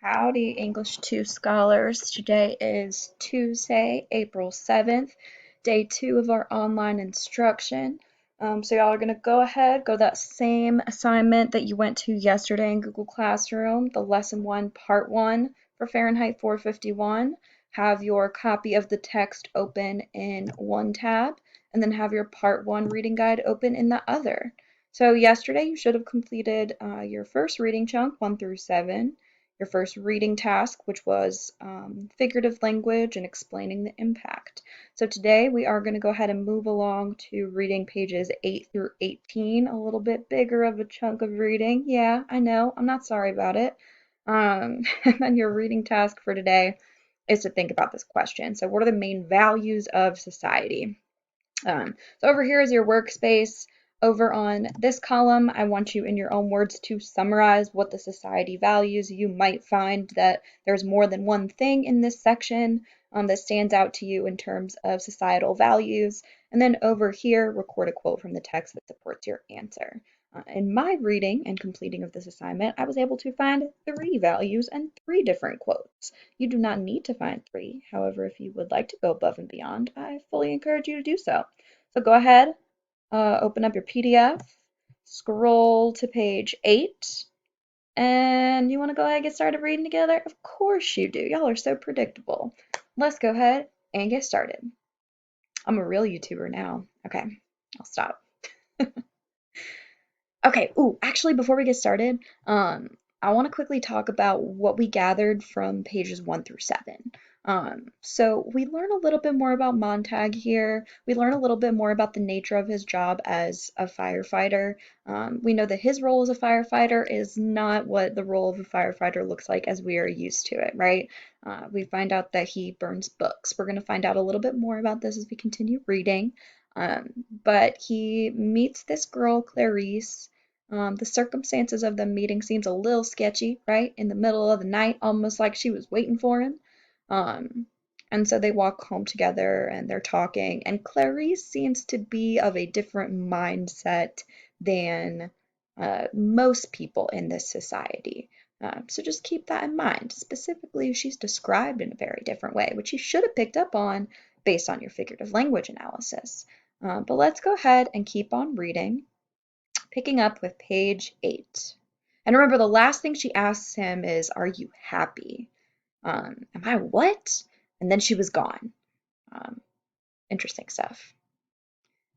Howdy, English 2 scholars. Today is Tuesday, April 7th, day 2 of our online instruction. So y'all are going to go ahead, go that same assignment that you went to yesterday in Google Classroom, the Lesson 1, Part 1 for Fahrenheit 451. Have your copy of the text open in one tab, and then have your Part 1 reading guide open in the other. So yesterday you should have completed your first reading chunk, 1 through 7, your first reading task, which was figurative language and explaining the impact. So today we are going to go ahead and move along to reading pages 8 through 18, a little bit bigger of a chunk of reading. Yeah, I know, I'm not sorry about it. And then your reading task for today is to think about this question. So what are the main values of society? So over here is your workspace. Over on this column, I want you in your own words to summarize what the society values. You might find that there's more than one thing in this section that stands out to you in terms of societal values. And then over here, record a quote from the text that supports your answer. In my reading and completing of this assignment, I was able to find 3 values and 3 different quotes. You do not need to find 3. However, if you would like to go above and beyond, I fully encourage you to do so. So go ahead, open up your PDF, scroll to page 8, and you want to go ahead and get started reading together? Of course you do. Y'all are so predictable. Let's go ahead and get started. I'm a real YouTuber now. Okay, I'll stop. Okay, actually, before we get started, I want to quickly talk about what we gathered from pages 1 through 7. So we learn a little bit more about Montag here. We learn a little bit more about the nature of his job as a firefighter. We know that his role as a firefighter is not what the role of a firefighter looks like as we are used to it, right? We find out that he burns books. We're going to find out a little bit more about this as we continue reading. But he meets this girl, Clarice. The circumstances of the meeting seems a little sketchy, right? In the middle of the night, almost like she was waiting for him. Um, and so they walk home together and they're talking, and Clarice seems to be of a different mindset than most people in this society. So just keep that in mind. Specifically, she's described in a very different way, which you should have picked up on based on your figurative language analysis. But let's go ahead and keep on reading, picking up with page 8. And remember, the last thing she asks him is, "Are you happy?" Am I what? And then she was gone. Um, Interesting stuff.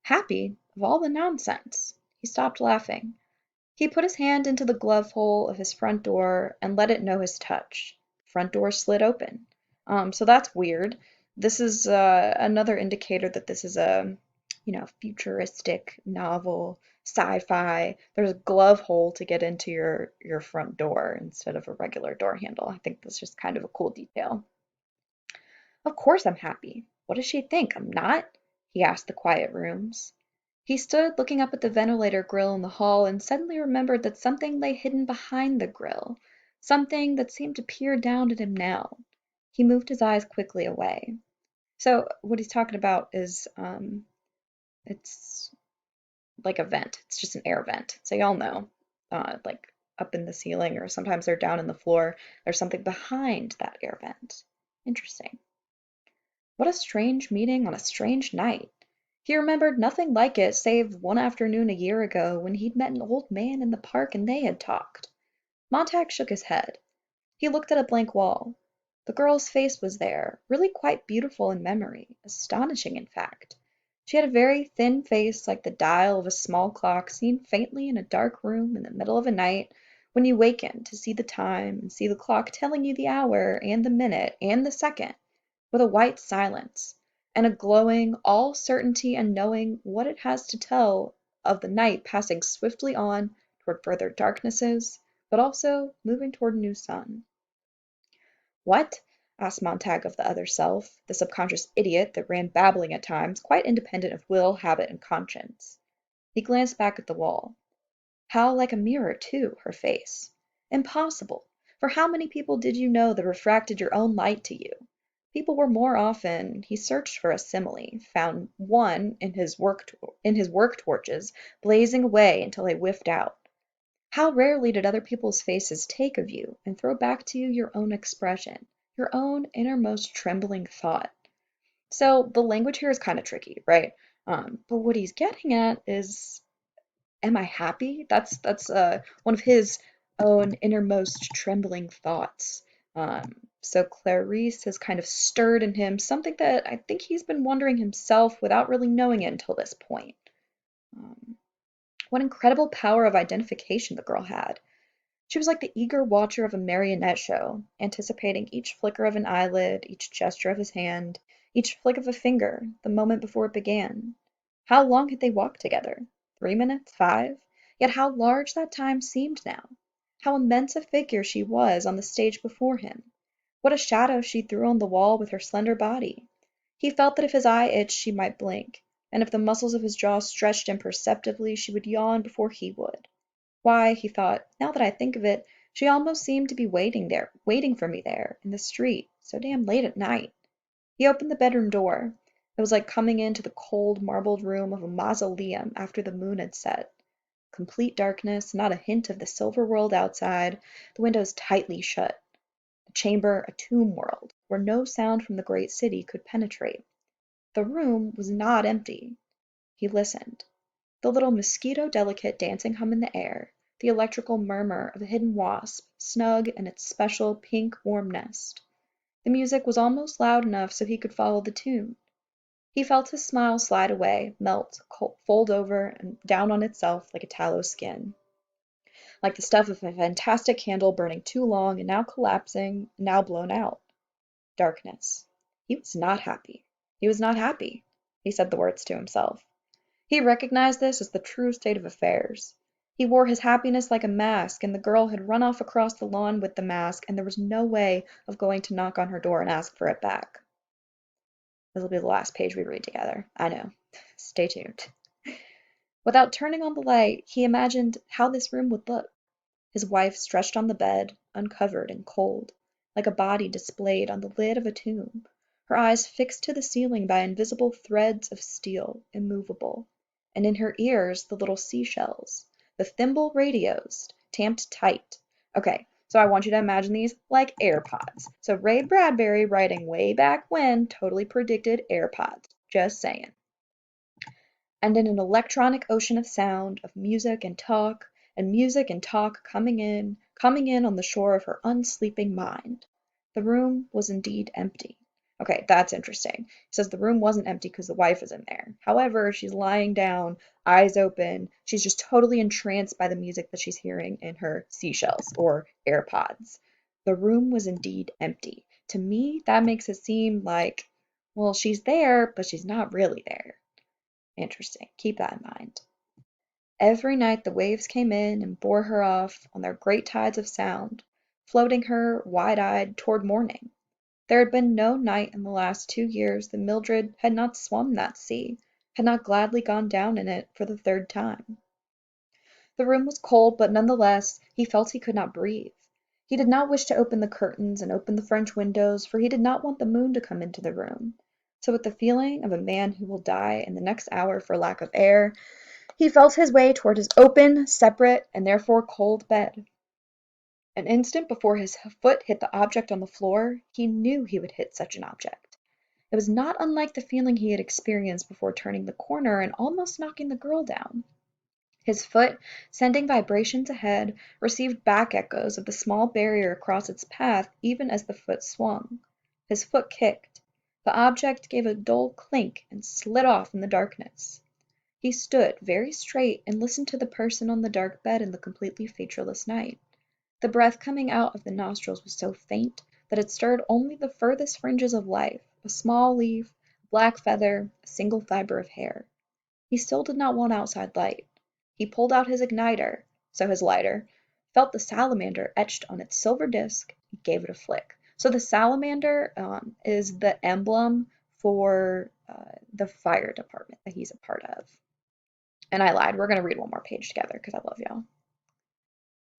Happy of all the nonsense. He stopped laughing. He put his hand into the glove hole of his front door and let it know his touch. The front door slid open. So that's weird. This is another indicator that this is a, futuristic novel, sci-fi. There's a glove hole to get into your front door instead of a regular door handle. I think that's just kind of a cool detail. Of course I'm happy. What does she think? I'm not? He asked the quiet rooms. He stood looking up at the ventilator grill in the hall and suddenly remembered that something lay hidden behind the grill, something that seemed to peer down at him now. He moved his eyes quickly away. So what he's talking about is it's like a vent. It's just an air vent. So y'all know, like up in the ceiling or sometimes they're down in the floor. There's something behind that air vent. Interesting. What a strange meeting on a strange night. He remembered nothing like it save one afternoon a year ago when he'd met an old man in the park and they had talked. Montag shook his head. He looked at a blank wall. The girl's face was there, really quite beautiful in memory, astonishing in fact. She had a very thin face like the dial of a small clock seen faintly in a dark room in the middle of a night when you waken to see the time and see the clock telling you the hour and the minute and the second, with a white silence, and a glowing all certainty and knowing what it has to tell of the night passing swiftly on toward further darknesses, but also moving toward a new sun. What? Asked Montag of the other self, the subconscious idiot that ran babbling at times, quite independent of will, habit, and conscience. He glanced back at the wall. How like a mirror, too, her face. Impossible, for how many people did you know that refracted your own light to you? People were more often, he searched for a simile, found one in his work torches, blazing away until they whiffed out. How rarely did other people's faces take of you and throw back to you your own expression, your own innermost trembling thought? So the language here is kind of tricky, right? But what he's getting at is, am I happy? That's one of his own innermost trembling thoughts. So Clarice has kind of stirred in him something that I think he's been wondering himself without really knowing it until this point. Um, what incredible power of identification the girl had. She was like the eager watcher of a marionette show, anticipating each flicker of an eyelid, each gesture of his hand, each flick of a finger, the moment before it began. How long had they walked together? 3 minutes? 5? Yet how large that time seemed now! How immense a figure she was on the stage before him! What a shadow she threw on the wall with her slender body! He felt that if his eye itched she might blink, and if the muscles of his jaw stretched imperceptibly she would yawn before he would. Why, he thought, now that I think of it, she almost seemed to be waiting for me there, in the street, so damn late at night. He opened the bedroom door. It was like coming into the cold, marbled room of a mausoleum after the moon had set. Complete darkness, not a hint of the silver world outside, the windows tightly shut. The chamber a tomb world, where no sound from the great city could penetrate. The room was not empty. He listened. The little mosquito-delicate dancing hum in the air, the electrical murmur of a hidden wasp, snug in its special pink warm nest. The music was almost loud enough so he could follow the tune. He felt his smile slide away, melt, fold over and down on itself like a tallow skin, like the stuff of a fantastic candle burning too long and now collapsing, now blown out. Darkness. He was not happy. He was not happy. He said the words to himself. He recognized this as the true state of affairs. He wore his happiness like a mask, and the girl had run off across the lawn with the mask, and there was no way of going to knock on her door and ask for it back. This will be the last page we read together. I know. Stay tuned. Without turning on the light, he imagined how this room would look. His wife stretched on the bed, uncovered and cold, like a body displayed on the lid of a tomb, her eyes fixed to the ceiling by invisible threads of steel, immovable, and in her ears the little seashells, the thimble radios, tamped tight. Okay, so I want you to imagine these like AirPods. So Ray Bradbury, writing way back when, totally predicted AirPods. Just saying. And in an electronic ocean of sound, of music and talk coming in on the shore of her unsleeping mind. The room was indeed empty. Okay, that's interesting. He says the room wasn't empty because the wife is in there. However, she's lying down, eyes open. She's just totally entranced by the music that she's hearing in her seashells or AirPods. The room was indeed empty. To me, that makes it seem like, well, she's there, but she's not really there. Interesting. Keep that in mind. Every night the waves came in and bore her off on their great tides of sound, floating her, wide-eyed, toward morning. There had been no night in the last 2 years that Mildred had not swum that sea, had not gladly gone down in it for the third time. The room was cold, but none the less he felt he could not breathe. He did not wish to open the curtains and open the French windows, for he did not want the moon to come into the room. So with the feeling of a man who will die in the next hour for lack of air, he felt his way toward his open, separate, and therefore cold bed. An instant before his foot hit the object on the floor, he knew he would hit such an object. It was not unlike the feeling he had experienced before turning the corner and almost knocking the girl down. His foot, sending vibrations ahead, received back echoes of the small barrier across its path even as the foot swung. His foot kicked. The object gave a dull clink and slid off in the darkness. He stood very straight and listened to the person on the dark bed in the completely featureless night. The breath coming out of the nostrils was so faint that it stirred only the furthest fringes of life, a small leaf, a black feather, a single fiber of hair. He still did not want outside light. He pulled out his igniter, so his lighter, felt the salamander etched on its silver disc, and gave it a flick. So the salamander is the emblem for the fire department that he's a part of. And I lied. We're going to read one more page together because I love y'all.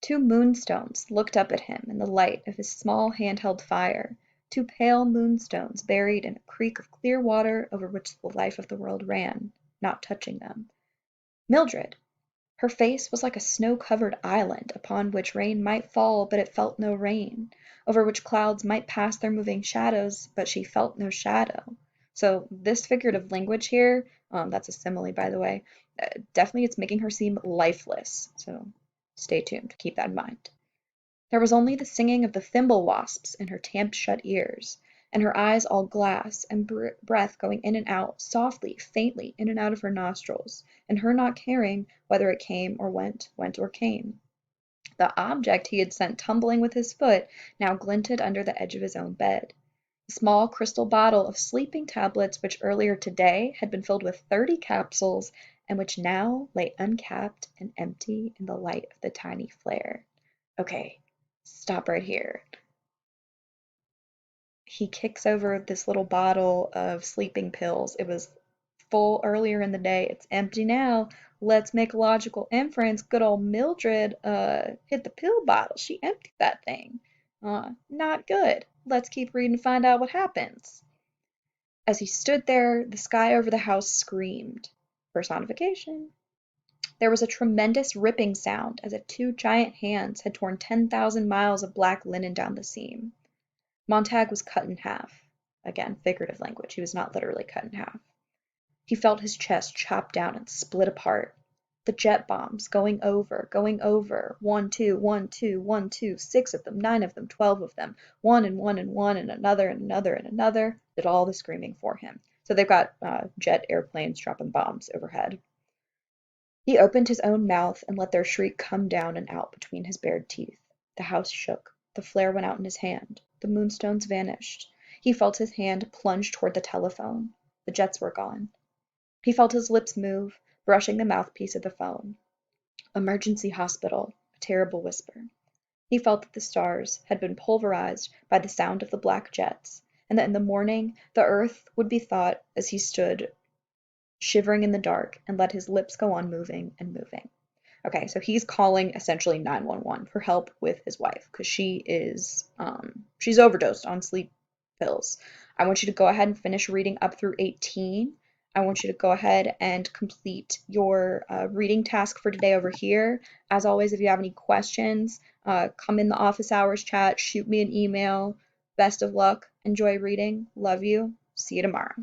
2 moonstones looked up at him in the light of his small hand-held fire, 2 pale moonstones buried in a creek of clear water over which the life of the world ran, not touching them. Mildred! Her face was like a snow-covered island upon which rain might fall, but it felt no rain, over which clouds might pass their moving shadows, but she felt no shadow. So this figurative language here, that's a simile, by the way, definitely it's making her seem lifeless. So stay tuned, keep that in mind. There was only the singing of the thimble wasps in her tamped shut ears, and her eyes all glass, and breath going in and out, softly, faintly, in and out of her nostrils, and her not caring whether it came or went or came. The object he had sent tumbling with his foot now glinted under the edge of his own bed. The small crystal bottle of sleeping tablets which earlier today had been filled with 30 capsules, and which now lay uncapped and empty in the light of the tiny flare. Okay, stop right here. He kicks over this little bottle of sleeping pills. It was full earlier in the day. It's empty now. Let's make a logical inference. Good old Mildred hit the pill bottle. She emptied that thing. Not good. Let's keep reading to find out what happens. As he stood there, the sky over the house screamed. Personification. There was a tremendous ripping sound as if two giant hands had torn 10,000 miles of black linen down the seam. Montag was cut in half. Again, figurative language. He was not literally cut in half. He felt his chest chopped down and split apart. The jet bombs going over. 1, 2, 1, 2, 1, 2, 6 of them, 9 of them, 12 of them. One and one and one and another and another and another did all the screaming for him. So they've got jet airplanes dropping bombs overhead. He opened his own mouth and let their shriek come down and out between his bared teeth. The house shook. The flare went out in his hand. The moonstones vanished. He felt his hand plunge toward the telephone. The jets were gone. He felt his lips move, brushing the mouthpiece of the phone. Emergency hospital, a terrible whisper. He felt that the stars had been pulverized by the sound of the black jets, and that in the morning the earth would be thought as he stood shivering in the dark and let his lips go on moving and moving. Okay, so he's calling essentially 911 for help with his wife because she's overdosed on sleep pills. I want you to go ahead and finish reading up through 18. I want you to go ahead and complete your reading task for today over here. As always, if you have any questions, come in the office hours chat, shoot me an email. Best of luck. Enjoy reading. Love you. See you tomorrow.